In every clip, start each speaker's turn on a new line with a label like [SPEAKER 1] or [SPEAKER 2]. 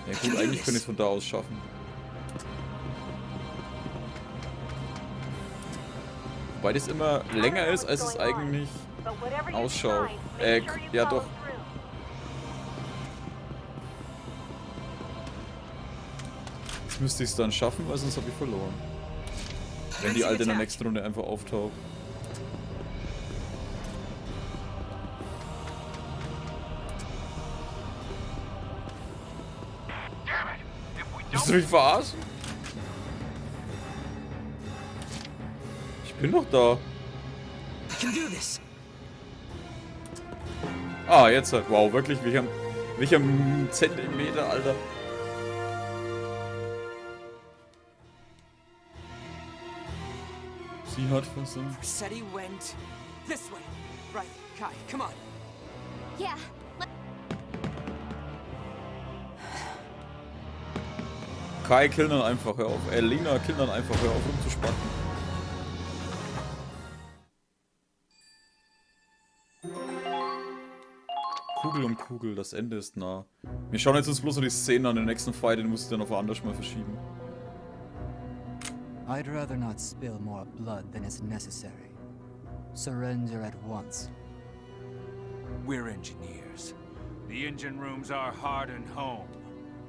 [SPEAKER 1] Ja gut, eigentlich könnte ich es von da aus schaffen. Wobei das immer länger ist, als es eigentlich ausschaut. Ja doch. Jetzt müsste ich es dann schaffen, weil sonst habe ich verloren. Wenn die Alte in der nächsten Runde einfach auftaucht. Willst du mich verarschen? Ich bin doch da. Ah, jetzt halt. Wow, wirklich? Welcher Zentimeter, Alter. Sie hat versucht.
[SPEAKER 2] Forseti went this way. Right, Kai, come on.
[SPEAKER 3] Yeah.
[SPEAKER 1] Kai, kill dann einfach, hör auf. Lina, kill dann einfach, hör auf rumzuspacken. Kugel um Kugel, das Ende ist nah. Wir schauen jetzt uns bloß noch die Szenen an, den nächsten Fight, den muss ich dann auf anders mal verschieben.
[SPEAKER 4] I'd rather not spill more blood than is necessary. Surrender at once.
[SPEAKER 5] We're engineers. The engine rooms are heart and home.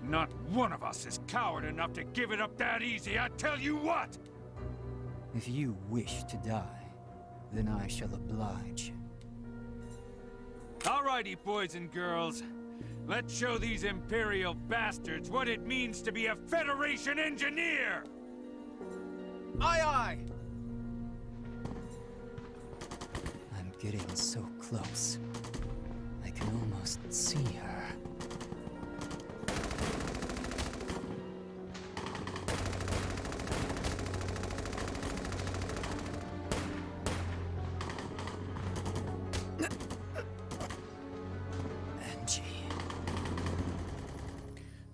[SPEAKER 5] Not one of us is coward enough to give it up that easy, I tell you what!
[SPEAKER 4] If you wish to die, then I shall oblige.
[SPEAKER 5] Alrighty, boys and girls. Let's show these Imperial bastards what it means to be a Federation engineer!
[SPEAKER 2] Aye, aye!
[SPEAKER 4] I'm getting so close. I can almost see her. Angie.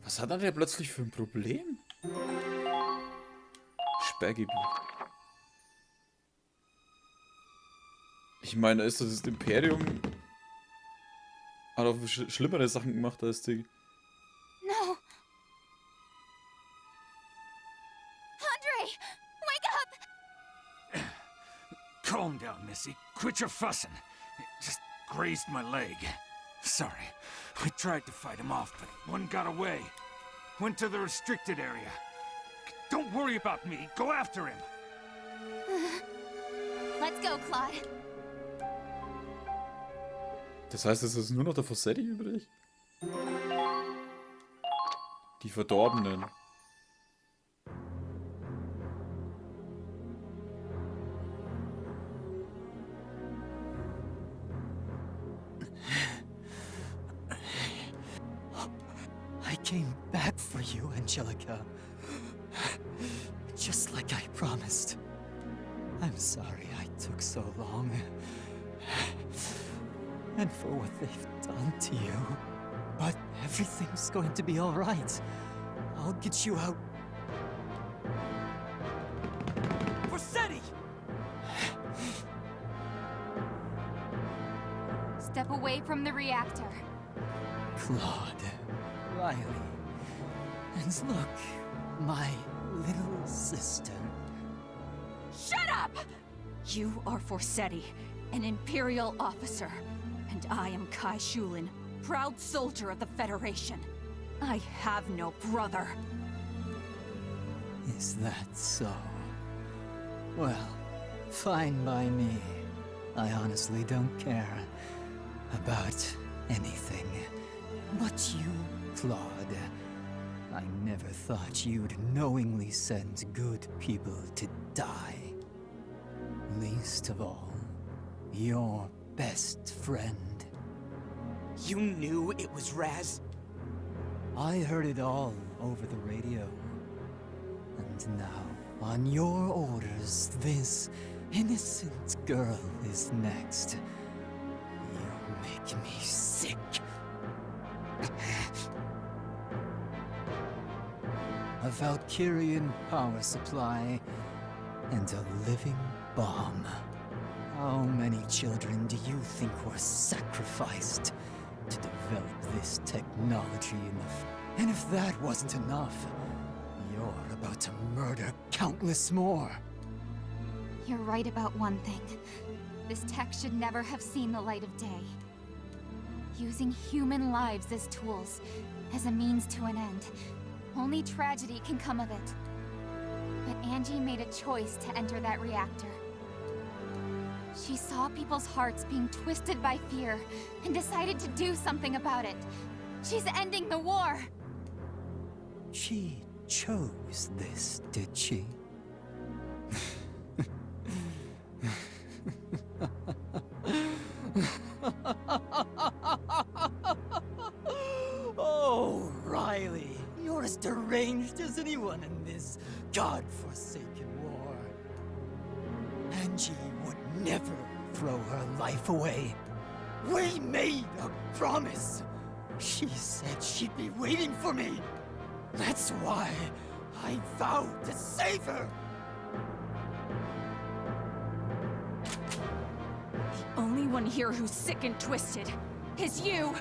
[SPEAKER 1] Was hat er denn plötzlich für ein Problem? Sperrgebiet. Ich meine, ist das Imperium... Hat auch schlimmere Sachen gemacht als die...
[SPEAKER 3] No. Andre! Wake up!
[SPEAKER 5] Calm down, Missy. Quit your fussing. It just grazed my leg. Sorry. I tried to fight him off, but one got away. Went to the restricted area. Don't worry about me. Go after him.
[SPEAKER 3] Let's go, Claude.
[SPEAKER 1] Das heißt, es ist nur noch der Forseti übrig? Die Verdorbenen.
[SPEAKER 4] I came back for you, Angelica. Just like I promised. I'm sorry I took so long. And for what they've done to you. But everything's going to be all right. I'll get you out.
[SPEAKER 2] Forseti!
[SPEAKER 3] Step away from the reactor.
[SPEAKER 4] Claude, Riley, and look, my little sister.
[SPEAKER 3] Shut up! You are Forseti, an Imperial officer. And I am Kai Shulin, proud soldier of the Federation. I have no brother.
[SPEAKER 4] Is that so? Well, fine by me. I honestly don't care about anything. But you, Claude, I never thought you'd knowingly send good people to die. Least of all, your best friend.
[SPEAKER 2] You knew it was Raz?
[SPEAKER 4] I heard it all over the radio. And now, on your orders, this innocent girl is next. You make me sick. A Valkyrian power supply and a living bomb. How many children do you think were sacrificed to develop this technology in the And if that wasn't enough, you're about to murder countless more.
[SPEAKER 6] You're right about one thing. This tech should never have seen the light of day. Using human lives as tools, as a means to an end. Only tragedy can come of it. But Angie made a choice to enter that reactor. She saw people's hearts being twisted by fear, and decided to do something about it. She's ending the war!
[SPEAKER 4] She chose this, did she? Oh, Riley, you're as deranged as anyone in this godforsaken war. Angie would never throw her life away. We made a promise. She said she'd be waiting for me. That's why I vowed to save her.
[SPEAKER 3] The only one here who's sick and twisted is you!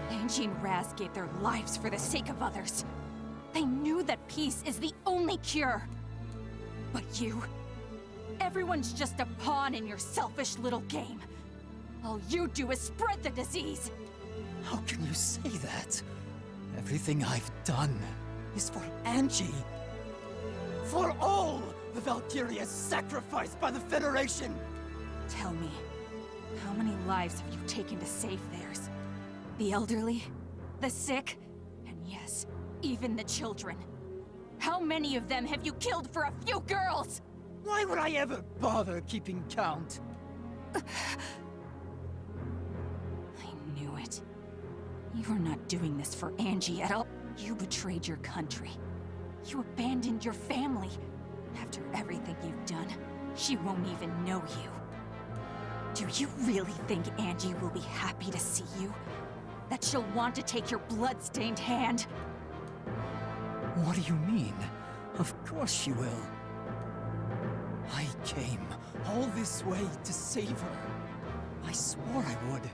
[SPEAKER 3] Angie and Raz gave their lives for the sake of others. They knew that peace is the only cure. But you... everyone's just a pawn in your selfish little game. All you do is spread the disease!
[SPEAKER 4] How can you say that? Everything I've done is for Angie. For all the Valkyrias sacrificed by the Federation!
[SPEAKER 3] Tell me, how many lives have you taken to save theirs? The elderly? The sick? And yes, even the children. How many of them have you killed for a few girls?
[SPEAKER 4] Why would I ever bother keeping count?
[SPEAKER 3] I knew it. You are not doing this for Angie at all. You betrayed your country. You abandoned your family. After everything you've done, she won't even know you. Do you really think Angie will be happy to see you? That she'll want to take your blood-stained hand?
[SPEAKER 4] What do you mean? Of course she will. I came all this way to save her. I swore I would.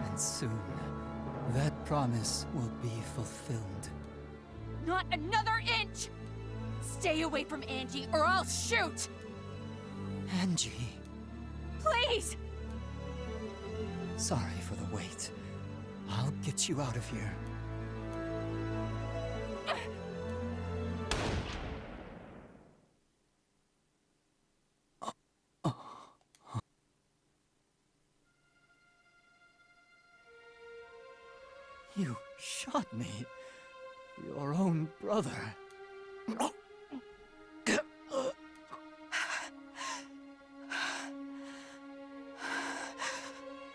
[SPEAKER 4] And soon, that promise will be fulfilled.
[SPEAKER 3] Not another inch! Stay away from Angie or I'll shoot!
[SPEAKER 4] Angie,
[SPEAKER 3] Please!
[SPEAKER 4] sorry for the wait. I'll get you out of here. You shot me. Your own brother.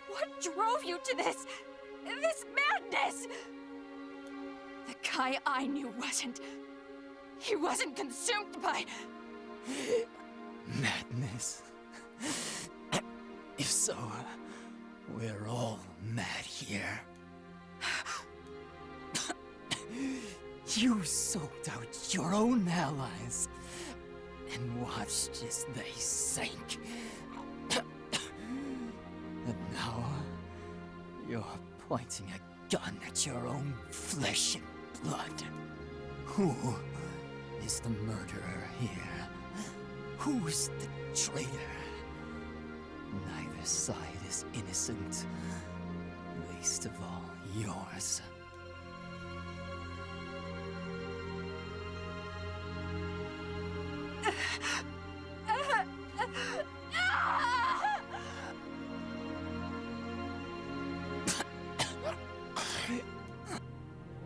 [SPEAKER 3] What drove you to this madness? The Kai I knew wasn't... He wasn't consumed by...
[SPEAKER 4] Madness. If so, we're all mad here. You soaked out your own allies and watched as they sank. And now, you're pointing a gun at your own flesh and blood. Who is the murderer here? Who's the traitor? Neither side is innocent. Least of all, yours.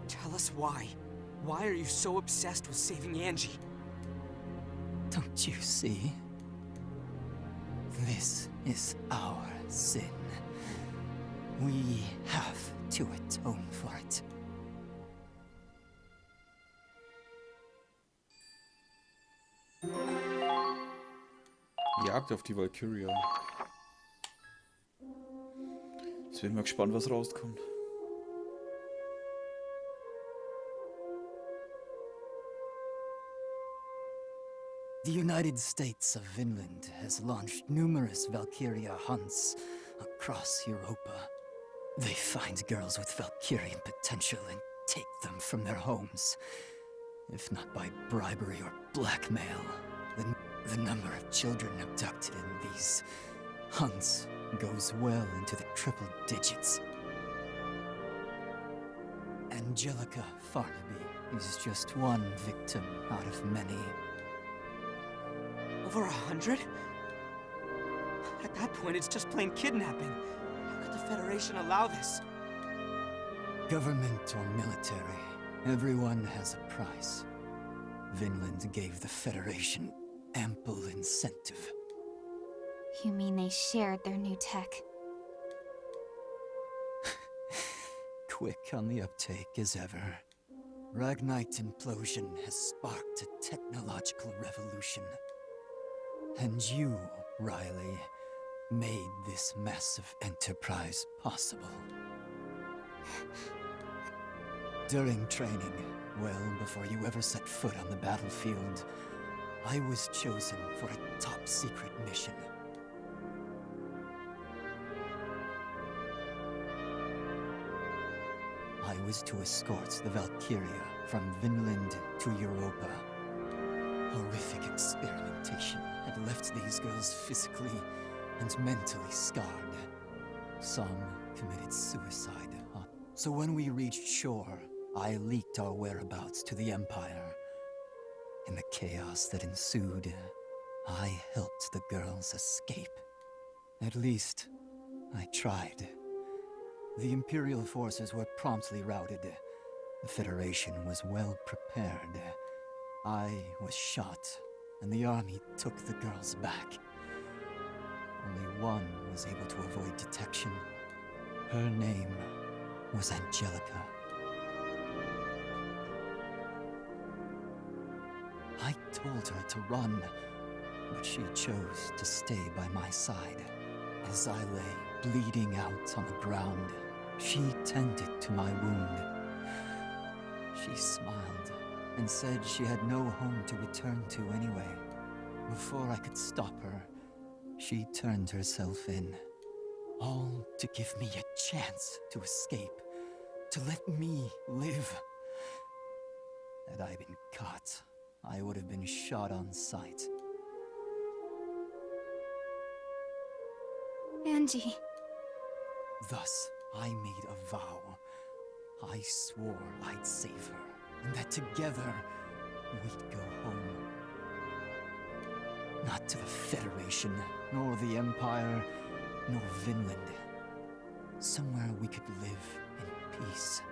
[SPEAKER 2] Tell us why. Why are you so obsessed with saving Angie?
[SPEAKER 4] Don't you see? This is our sin. We have to atone for it.
[SPEAKER 1] Jagd auf die Valkyria. Jetzt bin ich mal gespannt, was rauskommt.
[SPEAKER 4] The United States of Vinland has launched numerous Valkyria hunts across Europa. They find girls with Valkyrian potential and take them from their homes. If not by bribery or blackmail, then the number of children abducted in these hunts goes well into the triple digits. Angelica Farnaby is just one victim out of many.
[SPEAKER 2] Over 100? At that point, it's just plain kidnapping. How could the Federation allow this?
[SPEAKER 4] Government or military, everyone has a price. Vinland gave the Federation ample incentive.
[SPEAKER 6] You mean they shared their new tech?
[SPEAKER 4] Quick on the uptake as ever. Ragnite implosion has sparked a technological revolution. And you, Riley, made this massive enterprise possible. During training, well before you ever set foot on the battlefield, I was chosen for a top-secret mission. I was to escort the Valkyria from Vinland to Europa. Horrific experimentation had left these girls physically and mentally scarred. Some committed suicide. So when we reached shore, I leaked our whereabouts to the Empire. In the chaos that ensued, I helped the girls escape. At least, I tried. The Imperial forces were promptly routed. The Federation was well prepared. I was shot, and the army took the girls back. Only one was able to avoid detection. Her name was Angelica. I told her to run, but she chose to stay by my side. As I lay bleeding out on the ground, she tended to my wound. She smiled and said she had no home to return to anyway. Before I could stop her, she turned herself in. All to give me a chance to escape, to let me live. Had I been caught, I would have been shot on sight.
[SPEAKER 6] Angie.
[SPEAKER 4] Thus, I made a vow. I swore I'd save her, and that together, we'd go home. Not to the Federation, nor the Empire, nor Vinland. Somewhere we could live in peace.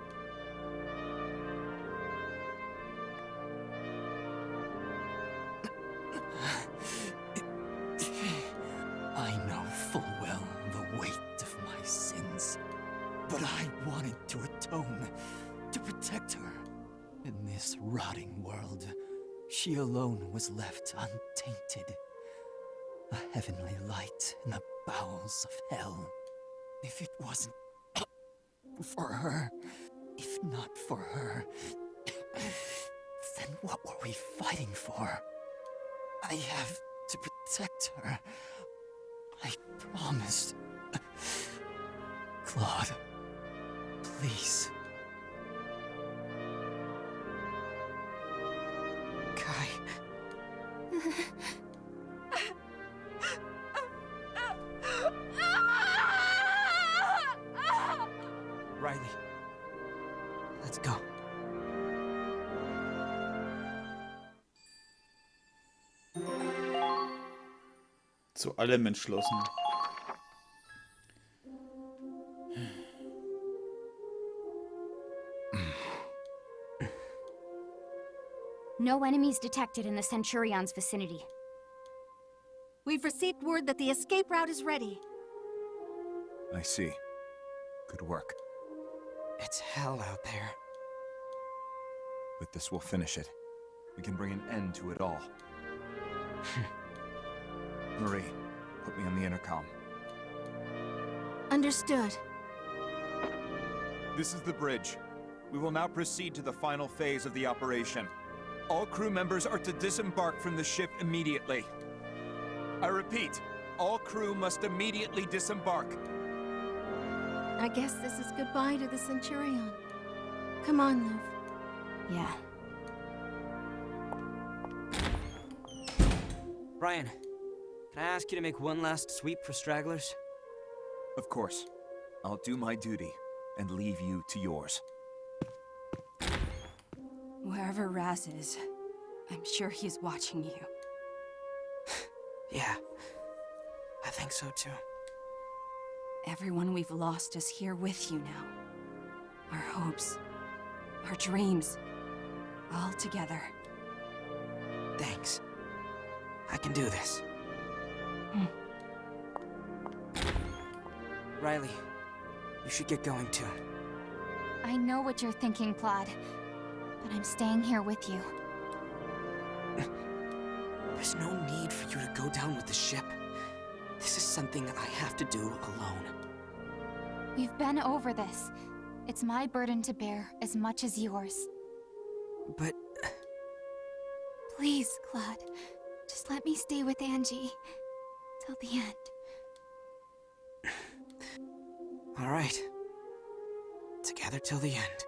[SPEAKER 4] I know full well the weight of my sins, but I wanted to atone, to protect her. In this rotting world, she alone was left untainted. A heavenly light in the bowels of hell. If it wasn't for her, if not for her, then what were we fighting for? I have to protect her. I promised. Claude, please.
[SPEAKER 2] Kai. Riley. Let's go.
[SPEAKER 1] Zu allem entschlossen.
[SPEAKER 7] No enemies detected in the Centurion's vicinity.
[SPEAKER 8] We've received word that the escape route is ready.
[SPEAKER 9] I see. Good work.
[SPEAKER 2] It's hell out there.
[SPEAKER 9] But this will finish it. We can bring an end to it all. Marie, put me on the intercom.
[SPEAKER 8] Understood.
[SPEAKER 10] This is the bridge. We will now proceed to the final phase of the operation. All crew members are to disembark from the ship immediately. I repeat, all crew must immediately disembark.
[SPEAKER 8] I guess this is goodbye to the Centurion. Come on, Luv.
[SPEAKER 3] Yeah.
[SPEAKER 2] Ryan, can I ask you to make one last sweep for stragglers?
[SPEAKER 10] Of course. I'll do my duty and leave you to yours.
[SPEAKER 3] Wherever Raz is, I'm sure he's watching you.
[SPEAKER 2] Yeah, I think so too.
[SPEAKER 3] Everyone we've lost is here with you now. Our hopes, our dreams, all together.
[SPEAKER 2] Thanks. I can do this. Riley, you should get going too.
[SPEAKER 6] I know what you're thinking, Claude, but I'm staying here with you.
[SPEAKER 2] There's no need for you to go down with the ship. This is something I have to do alone.
[SPEAKER 6] We've been over this. It's my burden to bear as much as yours.
[SPEAKER 2] But...
[SPEAKER 6] Please, Claude. Just let me stay with Angie. Till the end.
[SPEAKER 2] all right. Together till the end.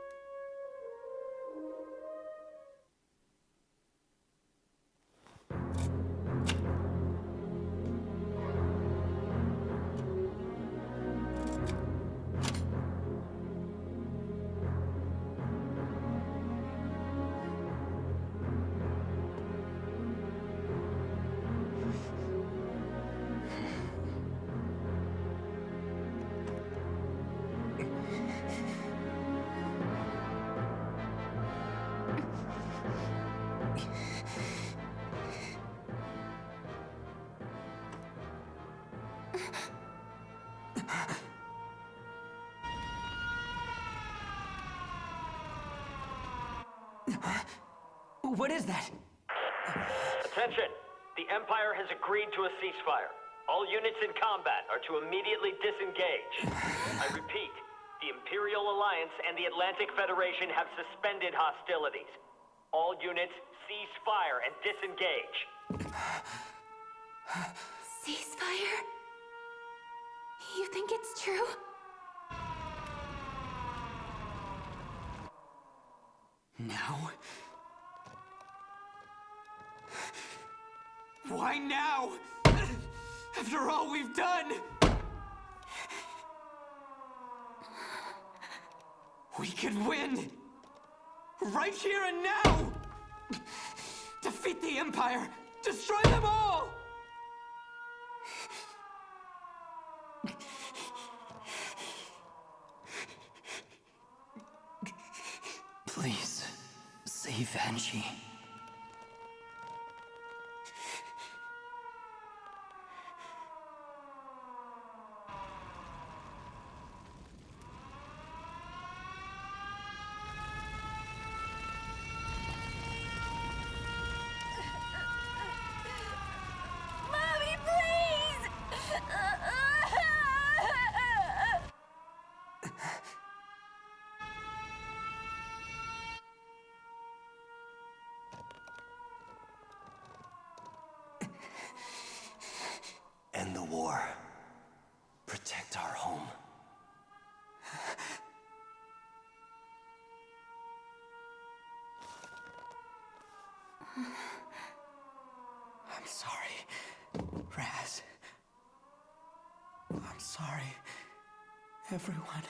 [SPEAKER 2] What is that?
[SPEAKER 11] Attention! The Empire has agreed to a ceasefire. All units in combat are to immediately disengage. I repeat, the Imperial Alliance and the Atlantic Federation have suspended hostilities. All units cease fire and disengage.
[SPEAKER 6] Ceasefire? You think it's true?
[SPEAKER 2] Now? Why now? After all we've done! We could win! Right here and now! Defeat the Empire! Destroy them all!
[SPEAKER 4] Please, save Angie.
[SPEAKER 3] Mommy, please!
[SPEAKER 12] End the war. Protect our home.
[SPEAKER 2] I'm sorry, Raz. I'm sorry, everyone.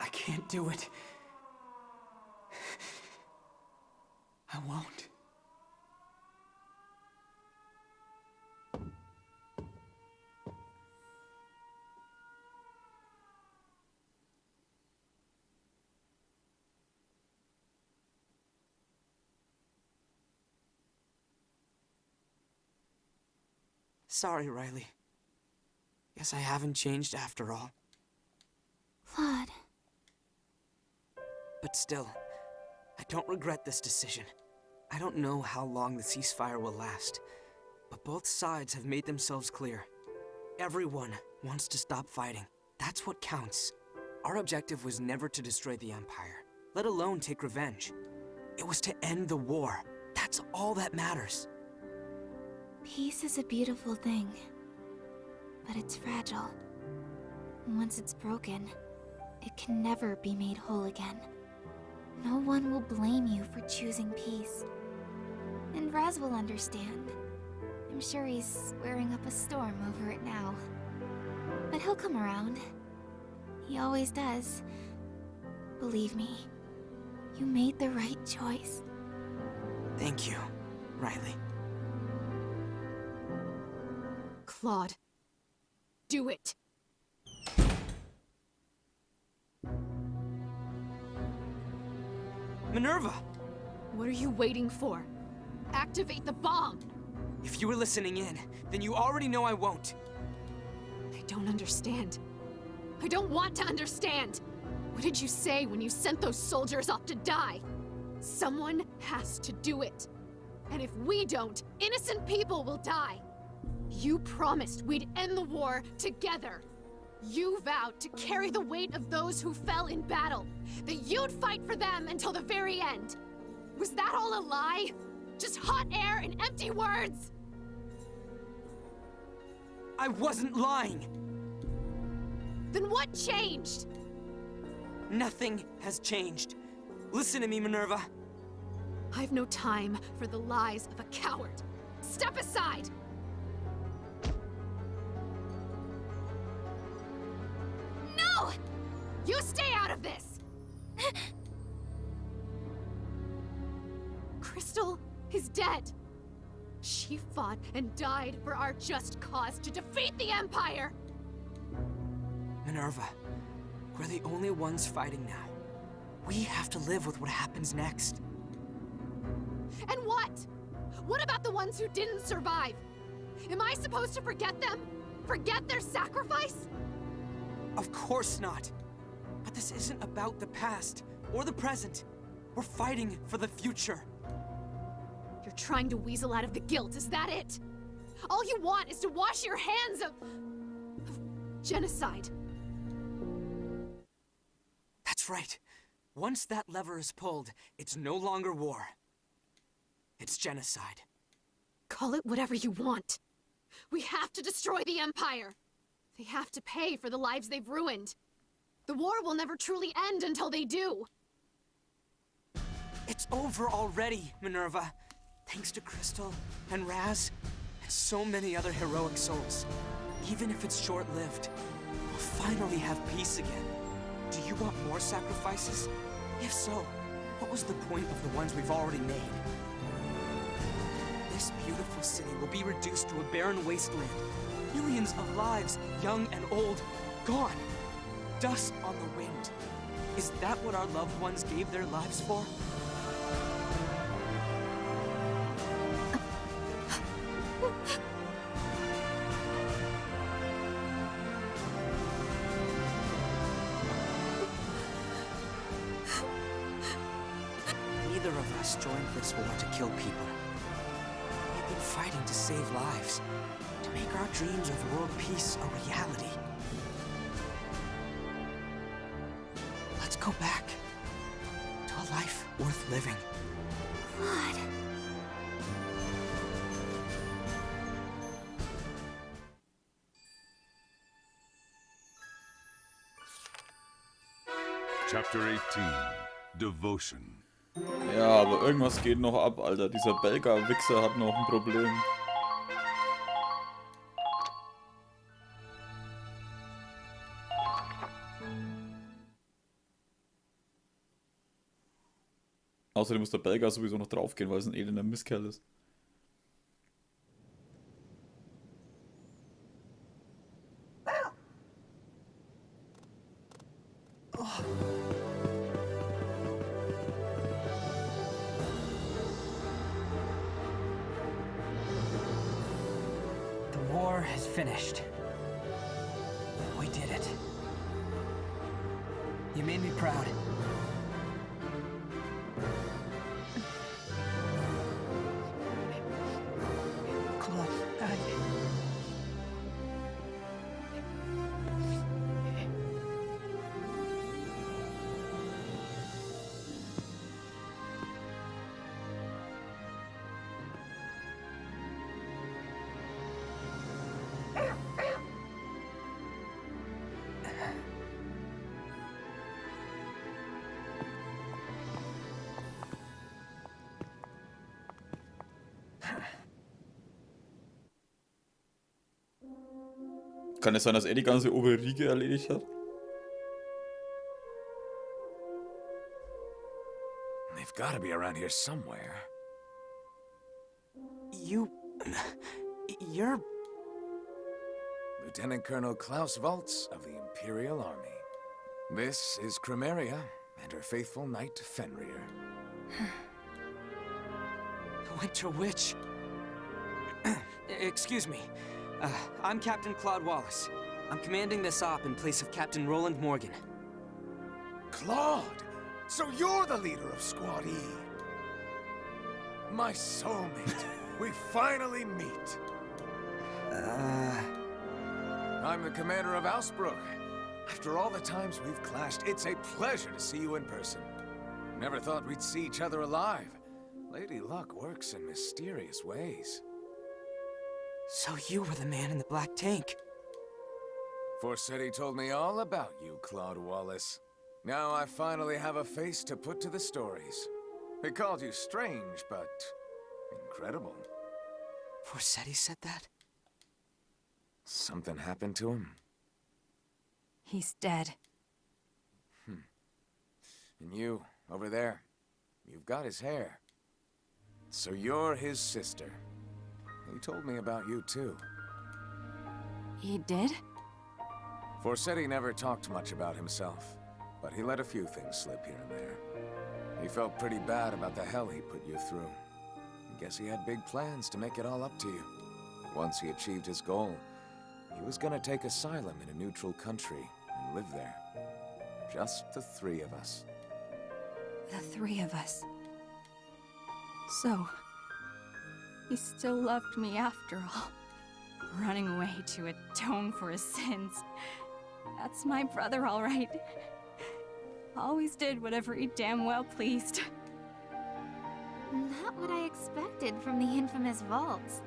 [SPEAKER 2] I can't do it. I won't. Sorry, Riley. Guess I haven't changed after all.
[SPEAKER 6] Claude.
[SPEAKER 2] But still, I don't regret this decision. I don't know how long the ceasefire will last, but both sides have made themselves clear. Everyone wants to stop fighting. That's what counts. Our objective was never to destroy the Empire, let alone take revenge. It was to end the war. That's all that matters.
[SPEAKER 6] Peace is a beautiful thing, but it's fragile. Once it's broken, it can never be made whole again. No one will blame you for choosing peace. And Raz will understand. I'm sure he's swearing up a storm over it now. But he'll come around. He always does. Believe me, you made the right choice.
[SPEAKER 2] Thank you, Riley.
[SPEAKER 8] Claude, do it.
[SPEAKER 2] Minerva!
[SPEAKER 8] What are you waiting for? Activate the bomb!
[SPEAKER 2] If you were listening in, then you already know I won't.
[SPEAKER 8] I don't understand. I don't want to understand! What did you say when you sent those soldiers off to die? Someone has to do it. And if we don't, innocent people will die. You promised we'd end the war together. You vowed to carry the weight of those who fell in battle, that you'd fight for them until the very end. Was that all a lie? Just hot air and empty words?
[SPEAKER 2] I wasn't lying!
[SPEAKER 8] Then what changed?
[SPEAKER 2] Nothing has changed. Listen to me, Minerva.
[SPEAKER 8] I've no time for the lies of a coward. Step aside! No! You stay out of this! Crystal is dead. She fought and died for our just cause to defeat the Empire!
[SPEAKER 2] Minerva, we're the only ones fighting now. We have to live with what happens next.
[SPEAKER 8] And what? What about the ones who didn't survive? Am I supposed to forget them? Forget their sacrifice?
[SPEAKER 2] Of course not. But this isn't about the past or the present. We're fighting for the future.
[SPEAKER 8] You're trying to weasel out of the guilt, is that it? All you want is to wash your hands of genocide.
[SPEAKER 2] That's right. Once that lever is pulled, it's no longer war. It's genocide.
[SPEAKER 8] Call it whatever you want. We have to destroy the Empire. They have to pay for the lives they've ruined. The war will never truly end until they do.
[SPEAKER 2] It's over already, Minerva. Thanks to Crystal and Raz and so many other heroic souls. Even if it's short-lived, we'll finally have peace again. Do you want more sacrifices? If so, what was the point of the ones we've already made? This beautiful city will be reduced to a barren wasteland. Millions of lives, young and old, gone. Dust on the wind. Is that what our loved ones gave their lives for? Neither of us joined this war to kill people. We've been fighting to save lives, to make our dreams of world peace a reality. Let's go back to a life worth living.
[SPEAKER 6] Claude.
[SPEAKER 13] Chapter 18. Devotion.
[SPEAKER 1] Ja, aber irgendwas geht noch ab, Alter. Dieser Belga-Wichser hat noch ein Problem. Außerdem muss der Belga sowieso noch draufgehen, weil es ein elender Mistkerl ist.
[SPEAKER 2] The war has finished. We did it. You made me proud.
[SPEAKER 1] Kann es sein, dass er die ganze obere Riege erledigt hat?
[SPEAKER 5] They've got to be around here somewhere.
[SPEAKER 2] You're...
[SPEAKER 5] Lieutenant Colonel Klaus Waltz of the Imperial Army. This is Crimmeria and her faithful knight Fenrir.
[SPEAKER 2] Winter Witch. Excuse me. I'm Captain Claude Wallace. I'm commanding this op in place of Captain Roland Morgan.
[SPEAKER 5] Claude! So you're the leader of Squad E. My soulmate. We finally meet. I'm the commander of Ausbruch. After all the times we've clashed, it's a pleasure to see you in person. Never thought we'd see each other alive. Lady Luck works in mysterious ways.
[SPEAKER 2] So you were the man in the black tank.
[SPEAKER 5] Forseti told me all about you, Claude Wallace. Now I finally have a face to put to the stories. They called you strange, but incredible.
[SPEAKER 2] Forseti said that?
[SPEAKER 5] Something happened to him?
[SPEAKER 3] He's dead.
[SPEAKER 5] And you, over there, you've got his hair. So you're his sister. He told me about you too.
[SPEAKER 3] He did?
[SPEAKER 5] Forseti never talked much about himself, but he let a few things slip here and there. He felt pretty bad about the hell he put you through. I guess he had big plans to make it all up to you. Once he achieved his goal, he was gonna take asylum in a neutral country and live there. Just the three of us.
[SPEAKER 3] The three of us. So, he still loved me after all. Running away to atone for his sins. That's my brother, all right. Always did whatever he damn well pleased.
[SPEAKER 6] Not what I expected from the infamous Waltz.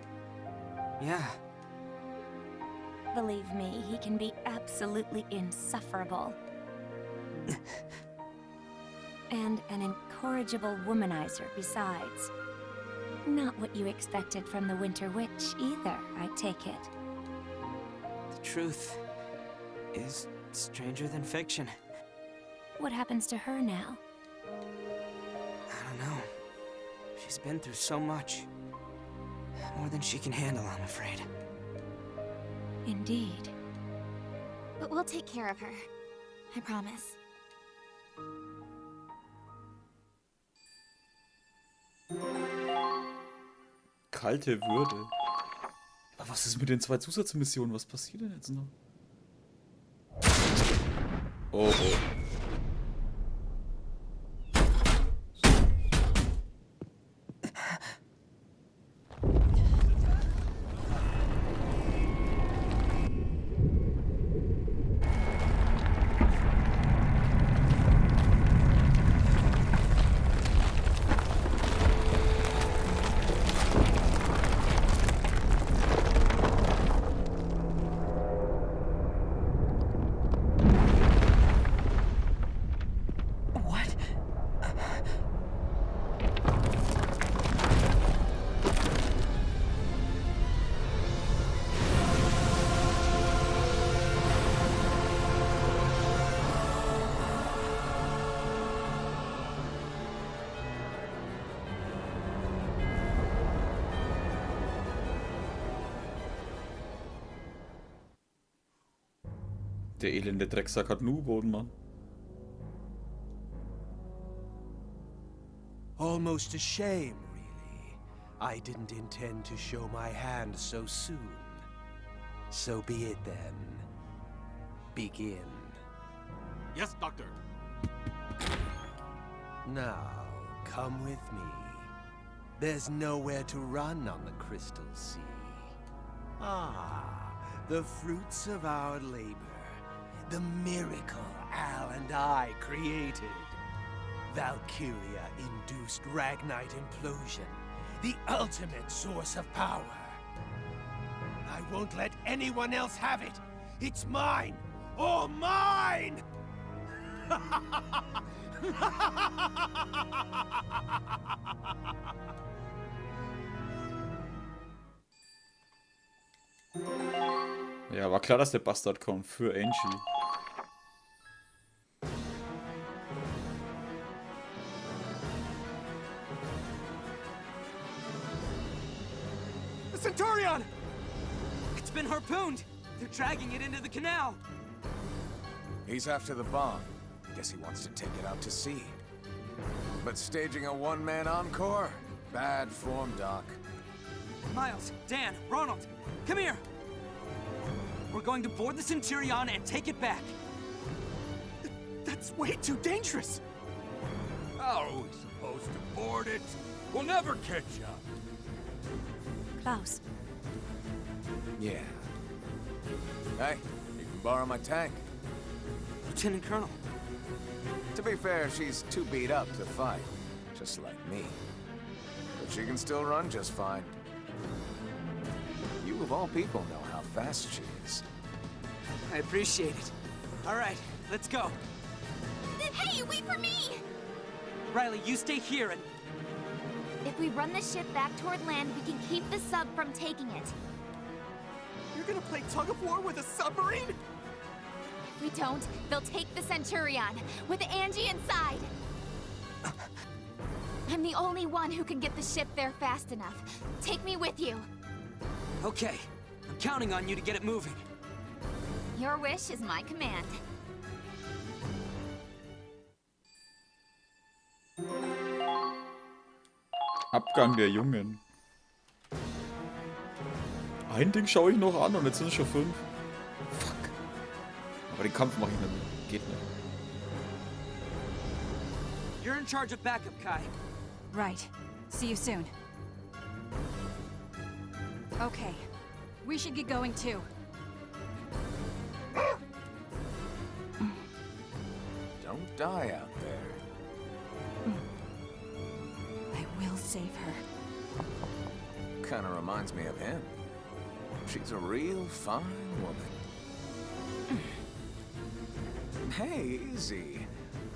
[SPEAKER 2] Yeah.
[SPEAKER 7] Believe me, he can be absolutely insufferable. And an incorrigible womanizer besides. Not what you expected from the Winter Witch either, I take it.
[SPEAKER 2] The truth is stranger than fiction.
[SPEAKER 7] What happens to her now?
[SPEAKER 2] I don't know. She's been through so much. More than she can handle, I'm afraid.
[SPEAKER 7] Indeed.
[SPEAKER 6] But we'll take care of her. I promise.
[SPEAKER 1] Kalte Würde. Aber was ist mit den 2 Zusatzmissionen? Was passiert denn jetzt noch? Oh, oh. Der elende Drecksack hat einen U-Boot, Mann.
[SPEAKER 14] Almost a shame, really. I didn't intend to show my hand so soon. So be it then. Begin.
[SPEAKER 15] Yes, Doctor.
[SPEAKER 14] Now, come with me. There's nowhere to run on the Crystal Sea. Ah, the fruits of our labor. The miracle Al and I created. Valkyria-induced Ragnite implosion. The ultimate source of power. I won't let anyone else have it. It's mine. All mine!
[SPEAKER 1] Ja, war klar, dass der Bastard kommt für Angie.
[SPEAKER 2] The Centurion! It's been harpooned! They're dragging it into the canal!
[SPEAKER 9] He's after the bomb. Guess he wants to take it out to sea. But staging a one-man encore? Bad form, Doc.
[SPEAKER 2] Miles, Dan, Ronald, come here! We're going to board the Centurion and take it back.
[SPEAKER 14] That's way too dangerous!
[SPEAKER 5] How are we supposed to board it? We'll never catch up.
[SPEAKER 7] Klaus.
[SPEAKER 9] Yeah. Hey, you can borrow my tank.
[SPEAKER 2] Lieutenant Colonel.
[SPEAKER 9] To be fair, she's too beat up to fight, just like me. But she can still run just fine. You of all people know how fast she is.
[SPEAKER 2] I appreciate it. All right, let's go.
[SPEAKER 6] Hey, wait for me!
[SPEAKER 2] Riley, you stay here and...
[SPEAKER 6] If we run the ship back toward land, we can keep the sub from taking it.
[SPEAKER 14] You're gonna play tug-of-war with a submarine?
[SPEAKER 6] If we don't, they'll take the Centurion, with Angie inside. I'm the only one who can get the ship there fast enough. Take me with you.
[SPEAKER 2] Okay, I'm counting on you to get it moving.
[SPEAKER 6] Your wish is my command.
[SPEAKER 1] Abgang der Jungen. Ein Ding schaue ich noch an und jetzt sind es schon 5. Fuck. Aber den Kampf mache ich nicht mehr. Geht nicht.
[SPEAKER 2] You're in charge of backup, Kai.
[SPEAKER 3] Right. See you soon. Okay. We should get going too.
[SPEAKER 9] Don't die out there.
[SPEAKER 3] I will save her.
[SPEAKER 9] Kinda reminds me of him. She's a real fine woman. Hey, easy.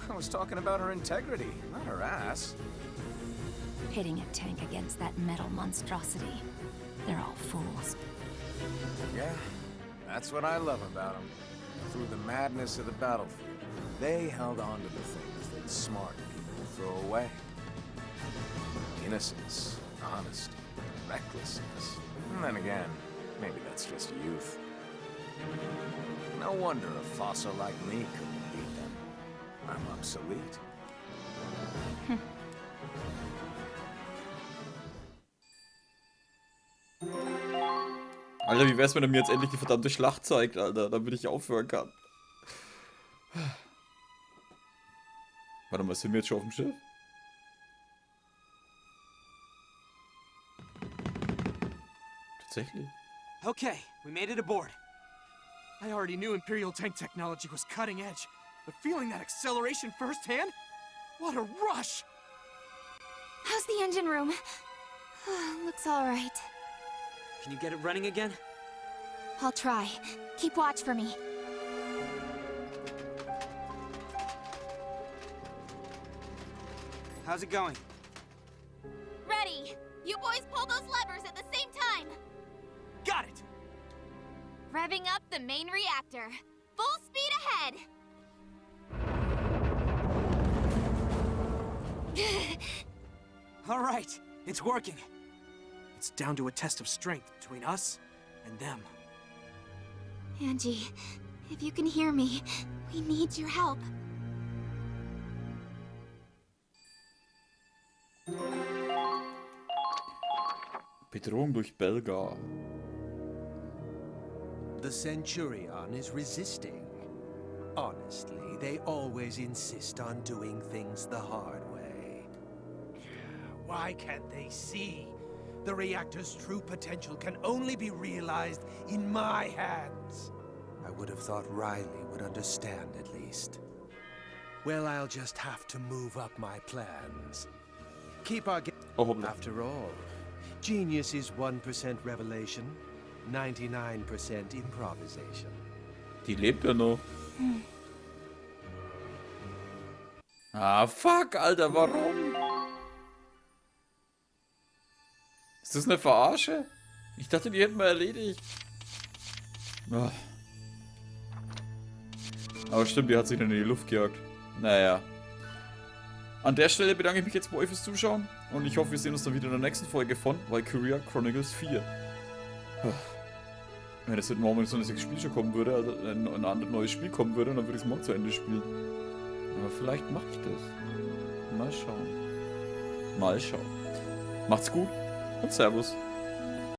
[SPEAKER 9] I was talking about her integrity, not her ass.
[SPEAKER 7] Pitting a tank against that metal monstrosity. They're all fools.
[SPEAKER 9] Yeah, that's what I love about them. Through the madness of the battlefield, they held on to the things that smart people throw away. Innocence, honesty, recklessness. And then again, maybe that's just youth. No wonder a fossil like me couldn't beat them. I'm obsolete.
[SPEAKER 1] Alter, wie wär's, wenn er mir jetzt endlich die verdammte Schlacht zeigt, Alter, damit ich aufhören kann. Warte mal, sind wir jetzt schon auf dem Schiff? Tatsächlich?
[SPEAKER 2] Okay, we made it aboard.
[SPEAKER 14] I already knew Imperial tank technology was cutting edge, but feeling that acceleration firsthand? What a rush!
[SPEAKER 6] How's the engine room? Looks all right.
[SPEAKER 2] Can you get it running again?
[SPEAKER 6] I'll try. Keep watch for me.
[SPEAKER 2] How's it going?
[SPEAKER 6] Ready! You boys pull those levers at the same time!
[SPEAKER 2] Got it!
[SPEAKER 6] Revving up the main reactor. Full speed ahead!
[SPEAKER 2] All right, it's working. It's down to a test of strength between us and them.
[SPEAKER 6] Angie, if you can hear me, we need your help.
[SPEAKER 1] Bedrohung durch Belgar.
[SPEAKER 14] The Centurion is resisting. Honestly, they always insist on doing things the hard way. Why can't they see? The reactor's true potential can only be realized in my hands. I would have thought Riley would understand at least. Well, I'll just have to move up my plans. Keep our After all, genius is 1% revelation, 99% improvisation.
[SPEAKER 1] Die lebt ja noch. Ah, fuck, Alter, warum? Ist das eine Verarsche? Ich dachte, die hätten wir erledigt. Ah. Aber stimmt, die hat sich dann in die Luft gejagt. Naja. An der Stelle bedanke ich mich jetzt bei euch fürs Zuschauen. Und ich hoffe, wir sehen uns dann wieder in der nächsten Folge von Valkyria Chronicles 4. Wenn das mit morgen so ein nächstes Spiel schon kommen würde, also ein anderes neues Spiel kommen würde, dann würde ich es morgen zu Ende spielen. Aber vielleicht mache ich das. Mal schauen. Mal schauen. Macht's gut und Servus.